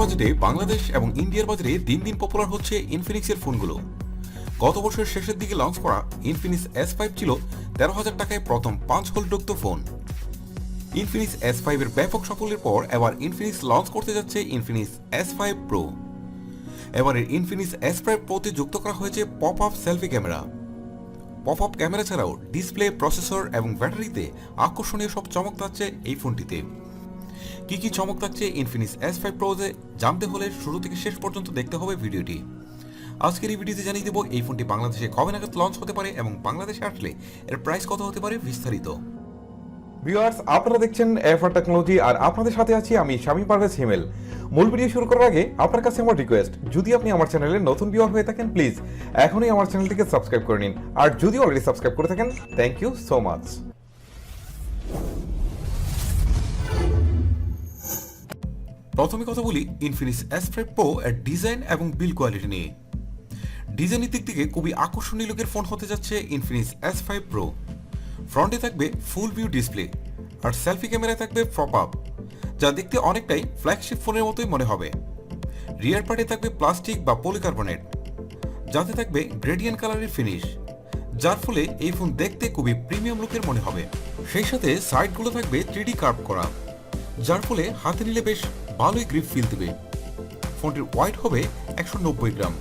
বাজেটে বাংলাদেশ এবং ইন্ডিয়ার বাজারে দিন দিন পপুলার হচ্ছে ইনফিনিক্সের ফোনগুলো। গত বছরের শেষের দিকে লঞ্চ করা ইনফিনিক্স S5 ছিল 13,000 টাকায় প্রথম 5 হোল্ডযুক্ত ফোন। ইনফিনিক্স S5 এর ব্যাপক সাফল্যের পর এবার ইনফিনিক্স লঞ্চ করতে যাচ্ছে ইনফিনিক্স S5 Pro। এবারের ইনফিনিক্স S5 Proতে যুক্ত করা হয়েছে pop up selfie camera. Pop up camera ছাড়াও ডিসপ্লে, প্রসেসর এবং ব্যাটারিতে আকর্ষণীয় সব চমক থাকছে এই ফোনটিতে। কি কি চমক থাকছে ইনফিনিক্স S5 Proতে জানতে হলে শুরু থেকে শেষ পর্যন্ত দেখতে হবে ভিডিওটি। আজকের এই ভিডিওতে জানিয়ে দেব এই ফোনটি বাংলাদেশে কবে নাগাদ লঞ্চ হতে পারে এবং বাংলাদেশে আসলে এর প্রাইস কত হতে পারে বিস্তারিত। ভিউয়ার্স, আপনারা দেখছেন AFR টেকনোলজি আর আপনাদের সাথে আছি আমি শামীম পারভেজ হিমেল। মূল ভিডিও শুরু করার আগে আপনার কাছে আমার রিকোয়েস্ট, যদি আপনি আমার চ্যানেলে নতুন ভিউয়ার হয়ে থাকেন প্লিজ এখনই আমার চ্যানেলটিকে সাবস্ক্রাইব করে নিন, আর যদি অলরেডি সাবস্ক্রাইব করে থাকেন থ্যাংক ইউ সো মাচ। প্রথমে কথা বলি ইনফিনিক্স S5 Pro এর ডিজাইন এবং বিল্ড কোয়ালিটি নিয়ে। ডিজাইনের দিক থেকে খুবই আকর্ষণীয় লুকের ফোন হতে যাচ্ছে ইনফিনিক্স S5 Pro। ফ্রন্টে থাকবে ফুল ভিউ ডিসপ্লে আর সেলফি ক্যামেরায় থাকবে পপ আপ, যা দেখতে অনেকটাই ফ্ল্যাগশিপ ফোনের মতোই মনে হবে। রিয়ার পার্টে থাকবে প্লাস্টিক বা পলিকার্বনেট, যাতে থাকবে গ্রেডিয়েন্ট কালারের ফিনিশ, যার ফলে এই ফোন দেখতে খুবই প্রিমিয়াম লুকের মনে হবে। সেই সাথে সাইডগুলো থাকবে 3D কার্ভ করা, যার ফলে হাতে নিলে বেশ ভালোই গ্রিপ ফিল দেবে। ফোনটির ওয়েট হবে 190 গ্রাম,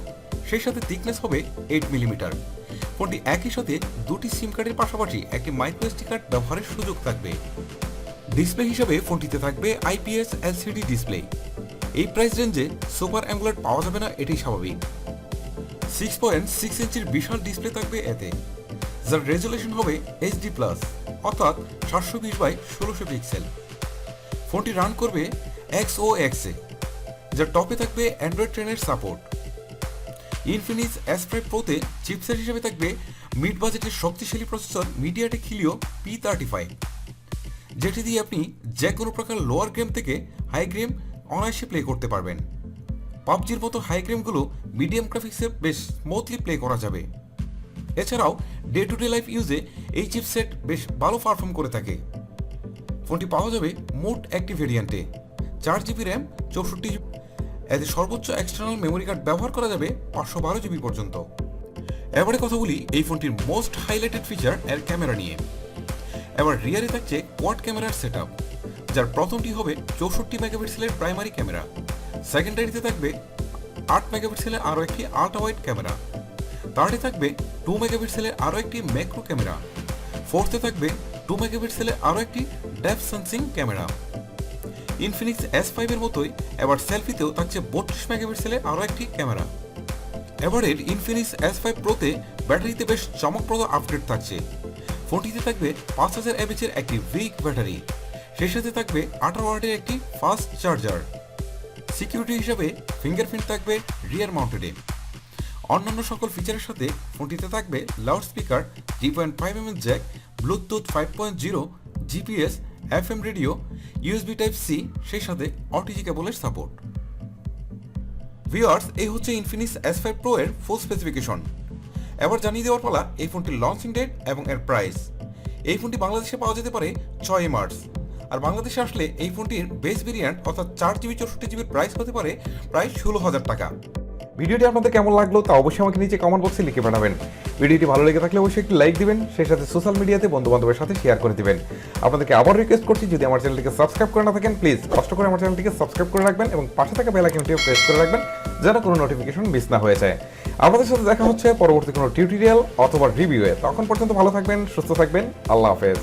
সেই সাথে থিকনেস হবে 8 মিলিমিটার। ফোনটি একই সাথে দুটি সিম কার্ডের পাশাপাশি একটি মাইক্রো এসডি কার্ড ব্যবহারের সুযোগ থাকবে। ডিসপ্লে হিসেবে ফোনটিতে থাকবে IPS LCD ডিসপ্লে। এই প্রাইস রেঞ্জে সুপার অ্যামোলেড পাওয়া যাবে না, এটাই স্বাভাবিক। 6.6 ইঞ্চির বিশাল ডিসপ্লে থাকবে এতে, যার রেজুলেশন হবে HD+, অর্থাৎ 720x1600 পিক্সেল। ফোনটি রান করবে XOX এ, যার টপে থাকবে অ্যান্ড্রয়েড 10 এর সাপোর্ট। ইনফিনিক্স S5 Proতে চিপসেট হিসেবে থাকবে মিড বাজেটের শক্তিশালী প্রসেসর মিডিয়াটেক হিলিও P35, যেটি দিয়ে আপনি যে কোনো প্রকার লোয়ার গেম থেকে হাই গেম অনায়াসে প্লে করতে পারবেন। পাবজির মতো হাই গেমগুলো মিডিয়াম গ্রাফিক্সে বেশ স্মুথলি প্লে করা যাবে। এছাড়াও ডে টু ডে লাইফ ইউজে এই চিপসেট বেশ ভালো পারফর্ম করে থাকে। ফোনটি পাওয়া যাবে মোট একটি ভেরিয়েন্টে, 4GB র্যাম, 64GB। এতে সর্বোচ্চ এক্সটার্নাল মেমোরি কার্ড ব্যবহার করা যাবে 512GB পর্যন্ত। এবারে কথা বলি এই ফোনটির মোস্ট হাইলাইটেড ফিচার এর ক্যামেরা নিয়ে। এবার রিয়ারে থাকছে কোয়াড ক্যামেরার সেটআপ, যার প্রথমটি হবে 64 মেগাপিক্সেলের প্রাইমারি ক্যামেরা। সেকেন্ডারিতে থাকবে 8 মেগাপিক্সেলের আরও একটি আল্ট্রা ওয়াইড ক্যামেরা। থার্ডে থাকবে 2 মেগাপিক্সেলের আরও একটি ম্যাক্রো ক্যামেরা। ফোর্থে থাকবে 2 মেগাপিক্সেলের আরও একটি depth sensing camera. Infinix S5 এর মতোই এবার সেলফিতেও থাকছে 32 মেগাপিক্সেলের আরও একটি ক্যামেরা। এবারের ইনফিনিক্স S5 Proতে ব্যাটারিতে বেশ চমকপ্রদ আপগ্রেড থাকছে। ফোনটিতে থাকবে 5000 mAh এর একটি উইক ব্যাটারি, সেই সাথে থাকবে 18 ওয়াটের একটি ফাস্ট চার্জার। সিকিউরিটি হিসাবে ফিঙ্গারপ্রিন্ট থাকবে রিয়ার মাউন্টেডে। অন্যান্য সকল ফিচারের সাথে ফোনটিতে থাকবে loud speaker, 3.5mm Jack, Bluetooth 5.0, GPS, FM radio, USB Type-C, সেই সাথে OTG কেবলের সাপোর্ট। ভিউয়ার্স, এই হচ্ছে ইনফিনিক্স S5 Pro এর ফুল স্পেসিফিকেশন। এবার জানিয়ে দেওয়ার পালা এই ফোনটির লঞ্চিং ডেট এবং এর প্রাইস। এই ফোনটি বাংলাদেশে পাওয়া যেতে পারে 6 মার্চ, আর বাংলাদেশে আসলে এই ফোনটির বেস ভেরিয়েন্ট অর্থাৎ 4GB 64GB প্রাইস হতে পারে প্রায় 16,000 টাকা। ভিডিওটি আপনাদের কেমন লাগলো তা অবশ্যই আমাকে নিচে কমেন্ট বক্সে লিখে পাঠাবেন। ভিডিওটি ভালো লেগে থাকলে অবশ্যই একটি লাইক দিবেন, সেই সাথে সোশ্যাল মিডিয়াতে বন্ধু-বান্ধবের সাথে শেয়ার করে দিবেন। আপনাদেরকে আবার রিকোয়েস্ট করছি, যদি আমার চ্যানেলটিকে সাবস্ক্রাইব করে না থাকেন প্লিজ কষ্ট করে আমার চ্যানেলটিকে সাবস্ক্রাইব করে রাখবেন এবং পাশে থাকা বেল আইকনটিও প্রেস করে রাখবেন, যেন কোনো নোটিফিকেশন মিস না হয়ে যায়। আপনাদের সাথে দেখা হচ্ছে পরবর্তী কোনো টিউটোরিয়াল অথবা রিভিউয়ে। তখন পর্যন্ত ভালো থাকবেন, সুস্থ থাকবেন। আল্লাহ হাফেজ।